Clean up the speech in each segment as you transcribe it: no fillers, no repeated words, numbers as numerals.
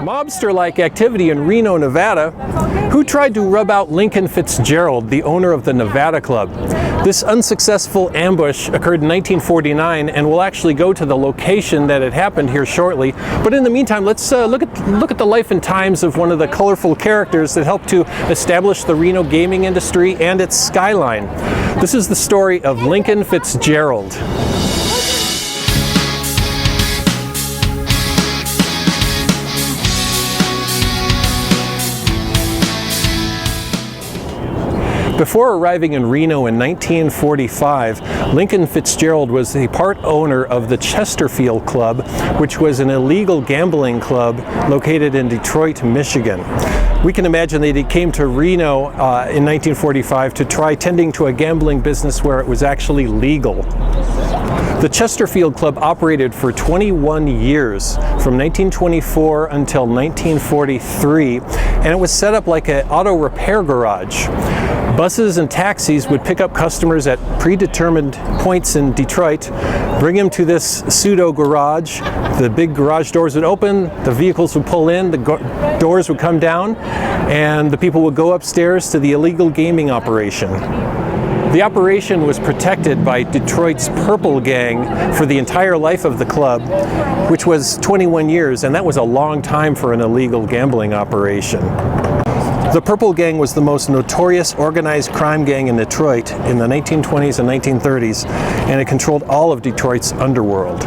Mobster-like activity in Reno, Nevada. Who tried to rub out Lincoln Fitzgerald, the owner of the Nevada Club? This unsuccessful ambush occurred in 1949, and we'll actually go to the location that it happened here shortly. But in the meantime, let's look at the life and times of one of the colorful characters that helped to establish the Reno gaming industry and its skyline. This is the story of Lincoln Fitzgerald. Before arriving in Reno in 1945, Lincoln Fitzgerald was a part owner of the Chesterfield Club, which was an illegal gambling club located in Detroit, Michigan. We can imagine that he came to Reno in 1945 to try tending to a gambling business where it was actually legal. The Chesterfield Club operated for 21 years, from 1924 until 1943, and it was set up like an auto repair garage. Buses and taxis would pick up customers at predetermined points in Detroit, bring them to this pseudo garage. The big garage doors would open, the vehicles would pull in, the doors would come down, and the people would go upstairs to the illegal gaming operation. The operation was protected by Detroit's Purple Gang for the entire life of the club, which was 21 years, and that was a long time for an illegal gambling operation. The Purple Gang was the most notorious organized crime gang in Detroit in the 1920s and 1930s, and it controlled all of Detroit's underworld.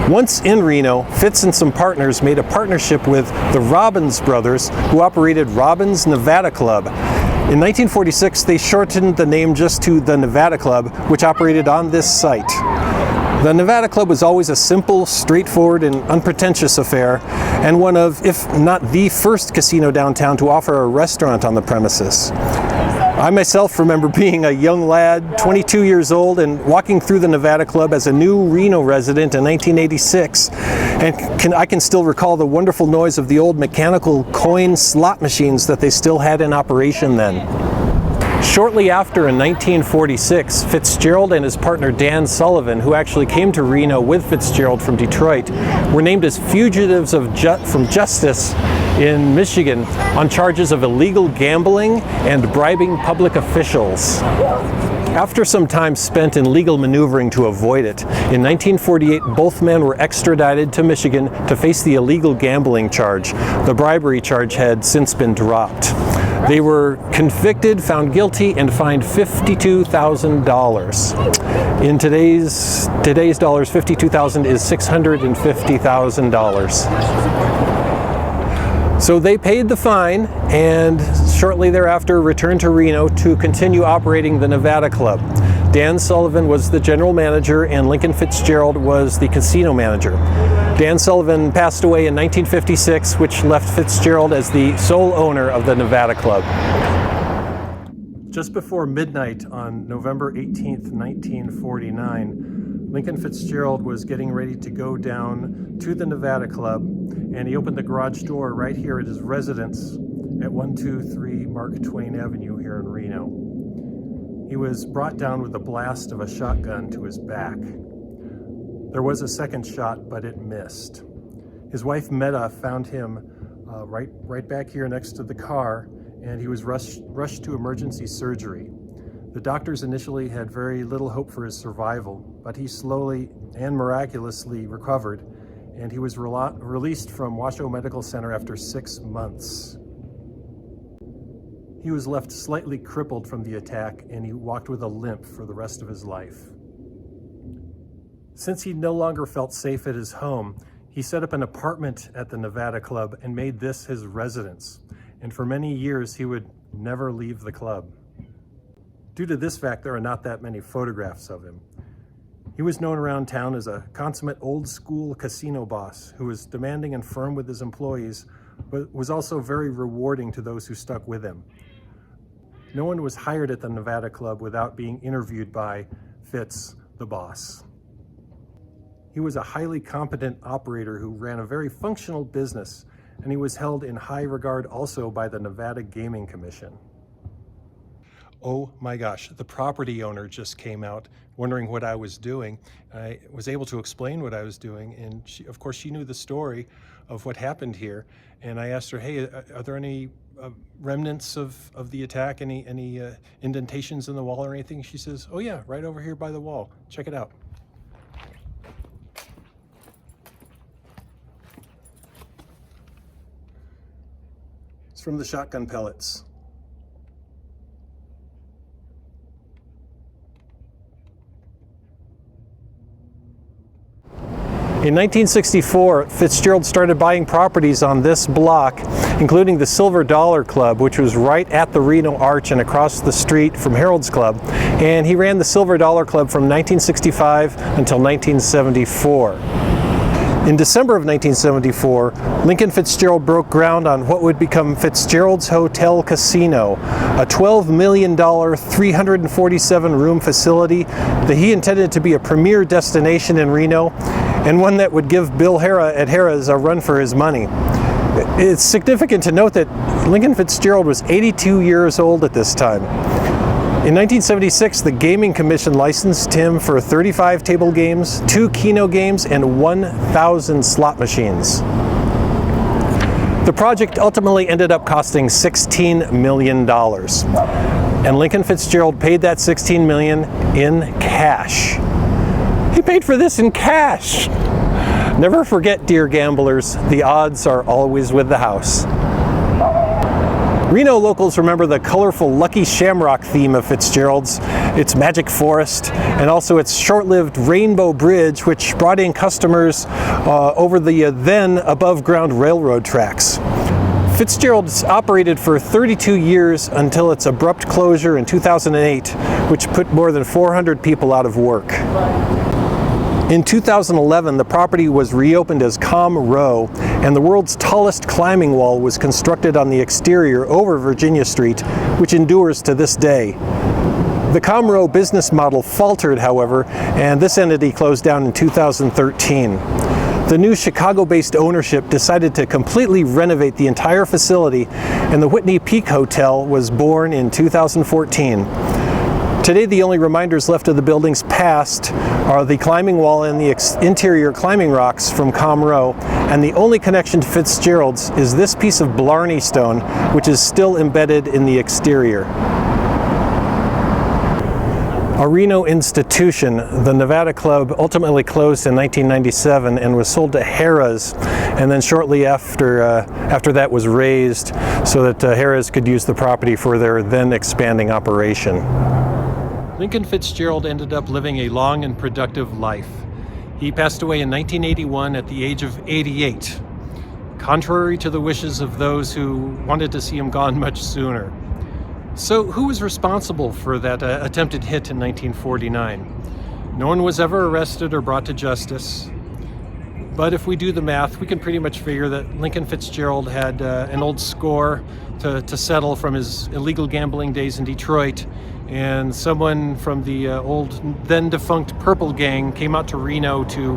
Once in Reno, Fitz and some partners made a partnership with the Robbins brothers, who operated Robbins Nevada Club. In 1946, they shortened the name just to the Nevada Club, which operated on this site. The Nevada Club was always a simple, straightforward, and unpretentious affair, and one of, if not the first casino downtown to offer a restaurant on the premises. I myself remember being a young lad, 22 years old, and walking through the Nevada Club as a new Reno resident in 1986, and I can still recall the wonderful noise of the old mechanical coin slot machines that they still had in operation then. Shortly after, in 1946, Fitzgerald and his partner Dan Sullivan, who actually came to Reno with Fitzgerald from Detroit, were named as fugitives from justice in Michigan on charges of illegal gambling and bribing public officials. After some time spent in legal maneuvering to avoid it, in 1948 both men were extradited to Michigan to face the illegal gambling charge. The bribery charge had since been dropped. They were convicted, found guilty, and fined $52,000. In today's dollars, $52,000 is $650,000. So they paid the fine, and shortly thereafter returned to Reno to continue operating the Nevada Club. Dan Sullivan was the general manager, and Lincoln Fitzgerald was the casino manager. Dan Sullivan passed away in 1956, which left Fitzgerald as the sole owner of the Nevada Club. Just before midnight on November 18th, 1949, Lincoln Fitzgerald was getting ready to go down to the Nevada Club, and he opened the garage door right here at his residence at 123 Mark Twain Avenue here in Reno. He was brought down with a blast of a shotgun to his back. There was a second shot, but it missed. His wife Meta found him right back here next to the car, and he was rushed to emergency surgery. The doctors initially had very little hope for his survival, but he slowly and miraculously recovered, and he was released from Washoe Medical Center after 6 months. He was left slightly crippled from the attack, and he walked with a limp for the rest of his life. Since he no longer felt safe at his home, he set up an apartment at the Nevada Club and made this his residence. And for many years, he would never leave the club. Due to this fact, there are not that many photographs of him. He was known around town as a consummate old-school casino boss who was demanding and firm with his employees, but was also very rewarding to those who stuck with him. No one was hired at the Nevada Club without being interviewed by Fitz, the boss. He was a highly competent operator who ran a very functional business, and he was held in high regard also by the Nevada Gaming Commission. Oh my gosh, the property owner just came out wondering what I was doing. I was able to explain what I was doing, and of course she knew the story of what happened here. And I asked her, hey, are there any remnants of the attack, any indentations in the wall or anything? She says, oh yeah, right over here by the wall. Check it out. It's from the shotgun pellets. In 1964, Fitzgerald started buying properties on this block, including the Silver Dollar Club, which was right at the Reno Arch and across the street from Harold's Club. And he ran the Silver Dollar Club from 1965 until 1974. In December of 1974, Lincoln Fitzgerald broke ground on what would become Fitzgerald's Hotel Casino, a $12 million, 347-room facility that he intended to be a premier destination in Reno, and one that would give Bill Harrah at Harrah's a run for his money. It's significant to note that Lincoln Fitzgerald was 82 years old at this time. In 1976, the Gaming Commission licensed him for 35 table games, 2 Keno games, and 1,000 slot machines. The project ultimately ended up costing $16 million. And Lincoln Fitzgerald paid that $16 million in cash. He paid for this in cash. Never forget, dear gamblers, the odds are always with the house. Reno locals remember the colorful Lucky Shamrock theme of Fitzgerald's, its magic forest, and also its short-lived Rainbow Bridge, which brought in customers over the then above-ground railroad tracks. Fitzgerald's operated for 32 years until its abrupt closure in 2008, which put more than 400 people out of work. In 2011, the property was reopened as Com Row, and the world's tallest climbing wall was constructed on the exterior over Virginia Street, which endures to this day. The Com Row business model faltered, however, and this entity closed down in 2013. The new Chicago-based ownership decided to completely renovate the entire facility, and the Whitney Peak Hotel was born in 2014. Today, the only reminders left of the building's past are the climbing wall and the interior climbing rocks from Com Row, and the only connection to Fitzgerald's is this piece of Blarney stone, which is still embedded in the exterior. A Reno institution, the Nevada Club ultimately closed in 1997 and was sold to Harrah's, and then shortly after that was razed so that Harrah's could use the property for their then expanding operation. Lincoln Fitzgerald ended up living a long and productive life. He passed away in 1981 at the age of 88, contrary to the wishes of those who wanted to see him gone much sooner. So who was responsible for that attempted hit in 1949? No one was ever arrested or brought to justice. But if we do the math, we can pretty much figure that Lincoln Fitzgerald had an old score to settle from his illegal gambling days in Detroit, and someone from the old then defunct Purple Gang came out to Reno to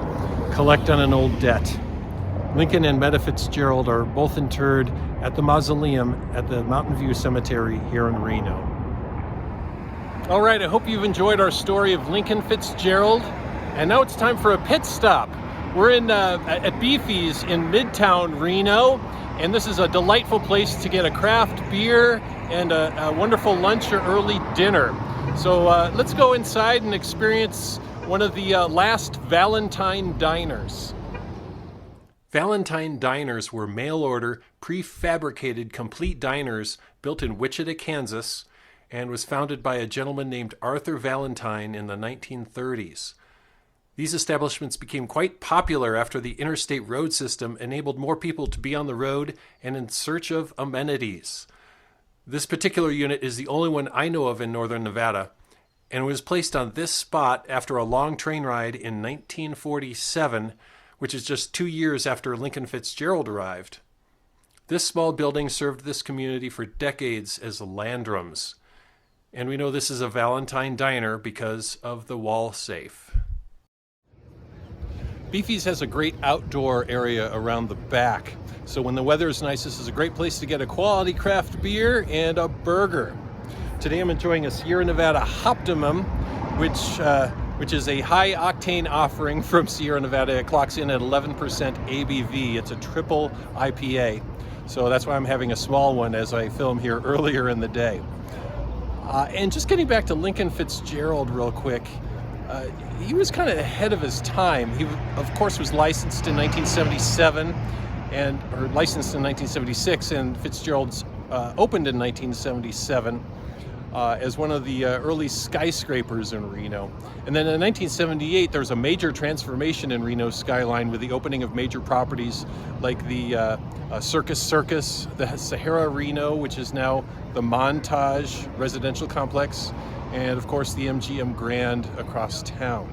collect on an old debt. Lincoln and Meta Fitzgerald are both interred at the mausoleum at the Mountain View Cemetery here in Reno. All right, I hope you've enjoyed our story of Lincoln Fitzgerald, and now it's time for a pit stop. We're at Beefy's in Midtown Reno, and this is a delightful place to get a craft beer and a wonderful lunch or early dinner. So let's go inside and experience one of the last Valentine diners. Valentine diners were mail-order, prefabricated, complete diners built in Wichita, Kansas, and was founded by a gentleman named Arthur Valentine in the 1930s. These establishments became quite popular after the interstate road system enabled more people to be on the road and in search of amenities. This particular unit is the only one I know of in northern Nevada, and was placed on this spot after a long train ride in 1947, which is just 2 years after Lincoln Fitzgerald arrived. This small building served this community for decades as Landrum's, and we know this is a Valentine diner because of the wall safe. Beefy's has a great outdoor area around the back, so when the weather is nice, this is a great place to get a quality craft beer and a burger. Today I'm enjoying a Sierra Nevada Optimum, which is a high octane offering from Sierra Nevada. It clocks in at 11% ABV. It's a triple IPA. So that's why I'm having a small one as I film here earlier in the day. And just getting back to Lincoln Fitzgerald real quick, he was kind of ahead of his time. He, of course, was licensed in 1977 or licensed in 1976, and Fitzgerald's opened in 1977 as one of the early skyscrapers in Reno. And then in 1978, there was a major transformation in Reno's skyline with the opening of major properties like the Circus, the Sahara Reno, which is now the Montage residential complex, and of course the MGM Grand across town.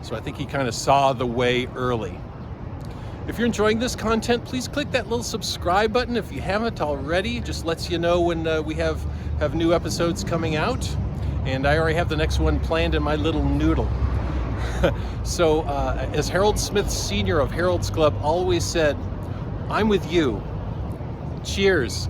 So I think he kind of saw the way early. If you're enjoying this content, please click that little subscribe button if you haven't already. It just lets you know when we have new episodes coming out. And I already have the next one planned in my little noodle. So as Harold Smith Sr. of Harold's Club always said, I'm with you. Cheers.